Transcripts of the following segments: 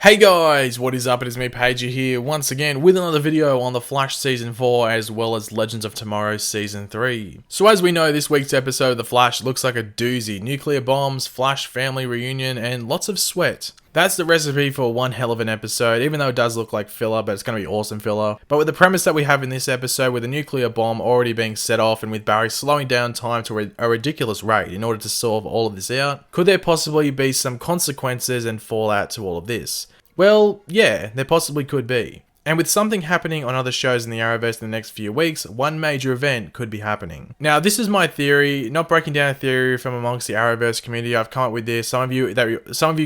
Hey guys, what is up? It is me, Pagey here, once again with another video on The Flash Season 4 as well as Legends of Tomorrow Season 3. So as we know, this week's episode of The Flash looks like a doozy. Nuclear bombs, Flash family reunion, and lots of sweat. That's the recipe for one hell of an episode, even though it does look like filler, but it's going to be awesome filler. But with the premise that we have in this episode, with a nuclear bomb already being set off and with Barry slowing down time to a ridiculous rate in order to solve all of this out, could there possibly be some consequences and fallout to all of this? Well, yeah, there possibly could be. And with something happening on other shows in the Arrowverse in the next few weeks, one major event could be happening. Now, this is my theory, not breaking down a theory from amongst the Arrowverse community. I've come up with this. Some of you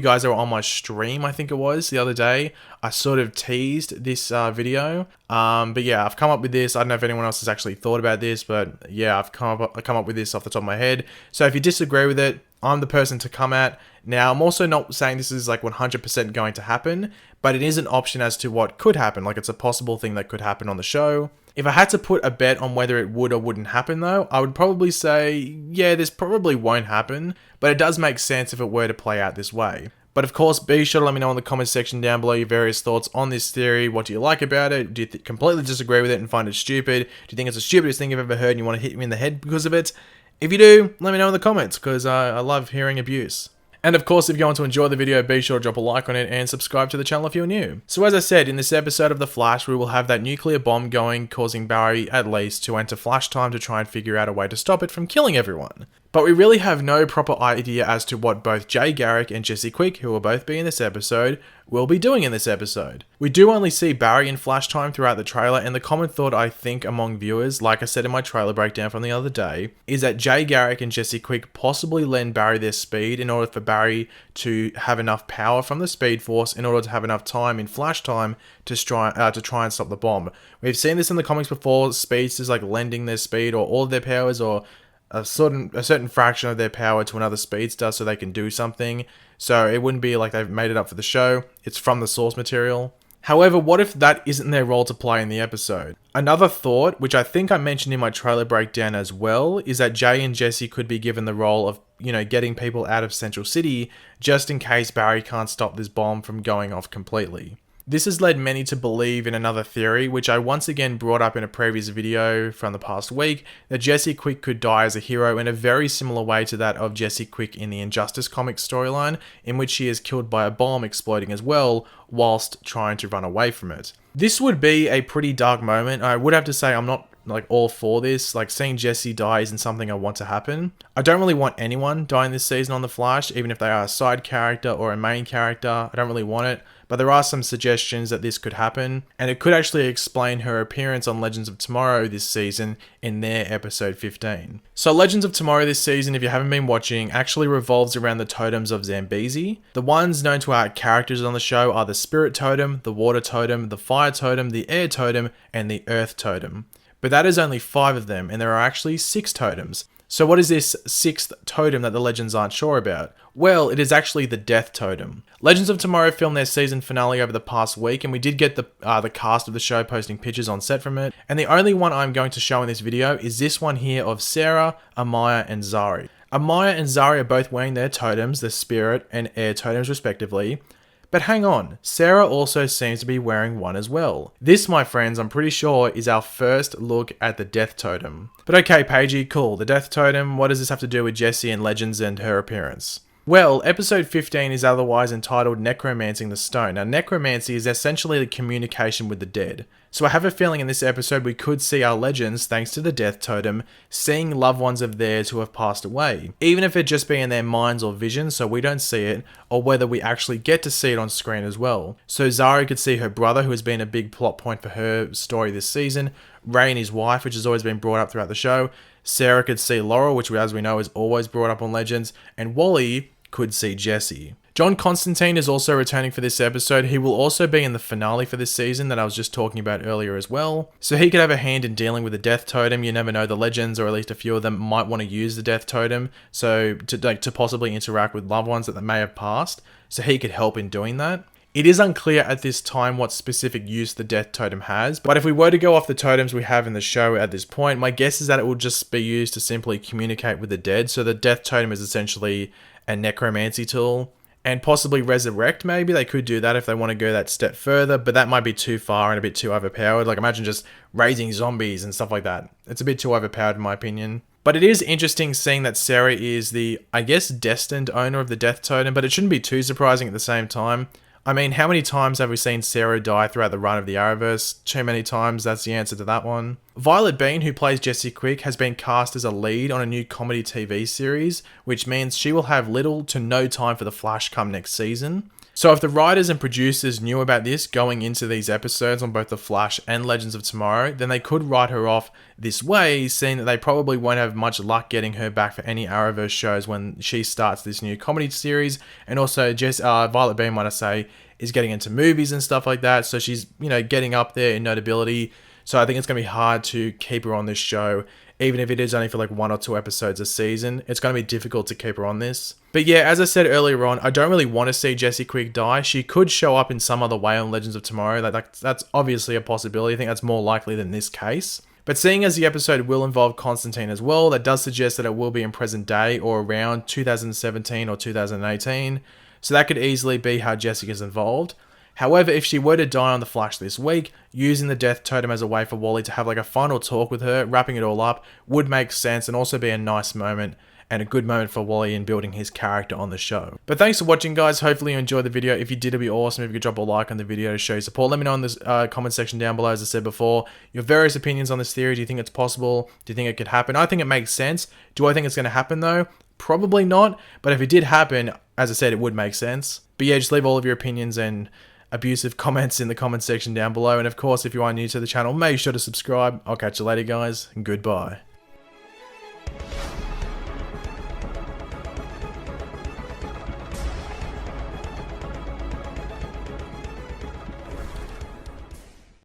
guys that were on my stream, I think it was, the other day, I sort of teased this video. But yeah, I've come up with this. I don't know if anyone else has actually thought about this, but yeah, I've come up with this off the top of my head. So if you disagree with it, I'm the person to come at. Now, I'm also not saying this is like 100% going to happen, but it is an option as to what could happen. Like, it's a possible thing that could happen on the show. If I had to put a bet on whether it would or wouldn't happen though, I would probably say, yeah, this probably won't happen, but it does make sense if it were to play out this way. But of course, be sure to let me know in the comments section down below your various thoughts on this theory. What do you like about it? Do you completely disagree with it and find it stupid? Do you think it's the stupidest thing you've ever heard and you want to hit me in the head because of it? If you do, let me know in the comments, because I love hearing abuse. And of course, if you want to enjoy the video, be sure to drop a like on it and subscribe to the channel if you're new. So as I said, in this episode of The Flash, we will have that nuclear bomb going, causing Barry, at least, to enter Flash time to try and figure out a way to stop it from killing everyone. But we really have no proper idea as to what both Jay Garrick and Jesse Quick, who will both be in this episode, will be doing in this episode. We do only see Barry in Flash time throughout the trailer, and the common thought I think among viewers, like I said in my trailer breakdown from the other day, is that Jay Garrick and Jesse Quick possibly lend Barry their speed in order for Barry to have enough power from the Speed Force in order to have enough time in Flash time to try and stop the bomb. We've seen this in the comics before, speedsters like lending their speed or all of their powers or a certain fraction of their power to another speedster so they can do something. So it wouldn't be like they've made it up for the show. It's from the source material. However, what if that isn't their role to play in the episode? Another thought, which I think I mentioned in my trailer breakdown as well, is that Jay and Jesse could be given the role of, getting people out of Central City just in case Barry can't stop this bomb from going off completely. This has led many to believe in another theory, which I once again brought up in a previous video from the past week, that Jesse Quick could die as a hero in a very similar way to that of Jesse Quick in the Injustice Comics storyline, in which she is killed by a bomb exploding as well, whilst trying to run away from it. This would be a pretty dark moment. I would have to say I'm not all for this. Like, seeing Jesse die isn't something I want to happen. I don't really want anyone dying this season on The Flash, even if they are a side character or a main character. I don't really want it. But there are some suggestions that this could happen, and it could actually explain her appearance on Legends of Tomorrow this season in their episode 15. So Legends of Tomorrow this season, if you haven't been watching, actually revolves around the totems of Zambezi. The ones known to our characters on the show are the Spirit Totem, the Water Totem, the Fire Totem, the Air Totem, and the Earth Totem. But that is only 5 of them, and there are actually 6 totems. So what is this 6th totem that the Legends aren't sure about? Well, it is actually the Death Totem. Legends of Tomorrow filmed their season finale over the past week, and we did get the cast of the show posting pictures on set from it. And the only one I'm going to show in this video is this one here of Sarah, Amaya, and Zari. Amaya and Zari are both wearing their totems, the Spirit and Air totems respectively. But hang on, Sarah also seems to be wearing one as well. This, my friends, I'm pretty sure is our first look at the Death Totem. But okay, Pagey, cool. The Death Totem, what does this have to do with Jessie and Legends and her appearance? Well, episode 15 is otherwise entitled Necromancing the Stone. Now, necromancy is essentially the communication with the dead. So I have a feeling in this episode we could see our Legends, thanks to the Death Totem, seeing loved ones of theirs who have passed away. Even if it just be in their minds or visions so we don't see it, or whether we actually get to see it on screen as well. So Zari could see her brother, who has been a big plot point for her story this season, Ray and his wife, which has always been brought up throughout the show. Sarah could see Laurel, which as we know is always brought up on Legends, and Wally could see Jesse. John Constantine is also returning for this episode. He will also be in the finale for this season that I was just talking about earlier as well. So he could have a hand in dealing with the Death Totem. You never know, the Legends, or at least a few of them, might want to use the Death Totem so to possibly interact with loved ones that they may have passed. So he could help in doing that. It is unclear at this time what specific use the Death Totem has, but if we were to go off the totems we have in the show at this point, my guess is that it will just be used to simply communicate with the dead. So the Death Totem is essentially a necromancy tool, and possibly resurrect. Maybe they could do that if they want to go that step further, but that might be too far and a bit too overpowered. Like, imagine just raising zombies and stuff like that. It's a bit too overpowered in my opinion. But it is interesting seeing that Sarah is the, I guess, destined owner of the Death Totem, but it shouldn't be too surprising at the same time. I mean, how many times have we seen Sarah die throughout the run of the Arrowverse? Too many times, that's the answer to that one. Violet Bean, who plays Jessie Quick, has been cast as a lead on a new comedy TV series, which means she will have little to no time for The Flash come next season. So if the writers and producers knew about this going into these episodes on both The Flash and Legends of Tomorrow, then they could write her off this way, seeing that they probably won't have much luck getting her back for any Arrowverse shows when she starts this new comedy series. And also, Violet Bean, might I say, is getting into movies and stuff like that. So she's, getting up there in notability. So I think it's going to be hard to keep her on this show. Even if it is only for like 1 or 2 episodes a season, it's going to be difficult to keep her on this. But yeah, as I said earlier on, I don't really want to see Jessie Quick die. She could show up in some other way on Legends of Tomorrow. That's obviously a possibility. I think that's more likely than this case. But seeing as the episode will involve Constantine as well, that does suggest that it will be in present day or around 2017 or 2018. So that could easily be how Jessica's involved. However, if she were to die on The Flash this week, using the Death Totem as a way for Wally to have like a final talk with her, wrapping it all up, would make sense and also be a nice moment and a good moment for Wally in building his character on the show. But thanks for watching, guys. Hopefully you enjoyed the video. If you did, it'd be awesome if you could drop a like on the video to show your support. Let me know in the comment section down below, as I said before, your various opinions on this theory. Do you think it's possible? Do you think it could happen? I think it makes sense. Do I think it's going to happen though? Probably not. But if it did happen, as I said, it would make sense. But yeah, just leave all of your opinions and abusive comments in the comment section down below. And of course, if you are new to the channel, make sure to subscribe. I'll catch you later, guys, and goodbye.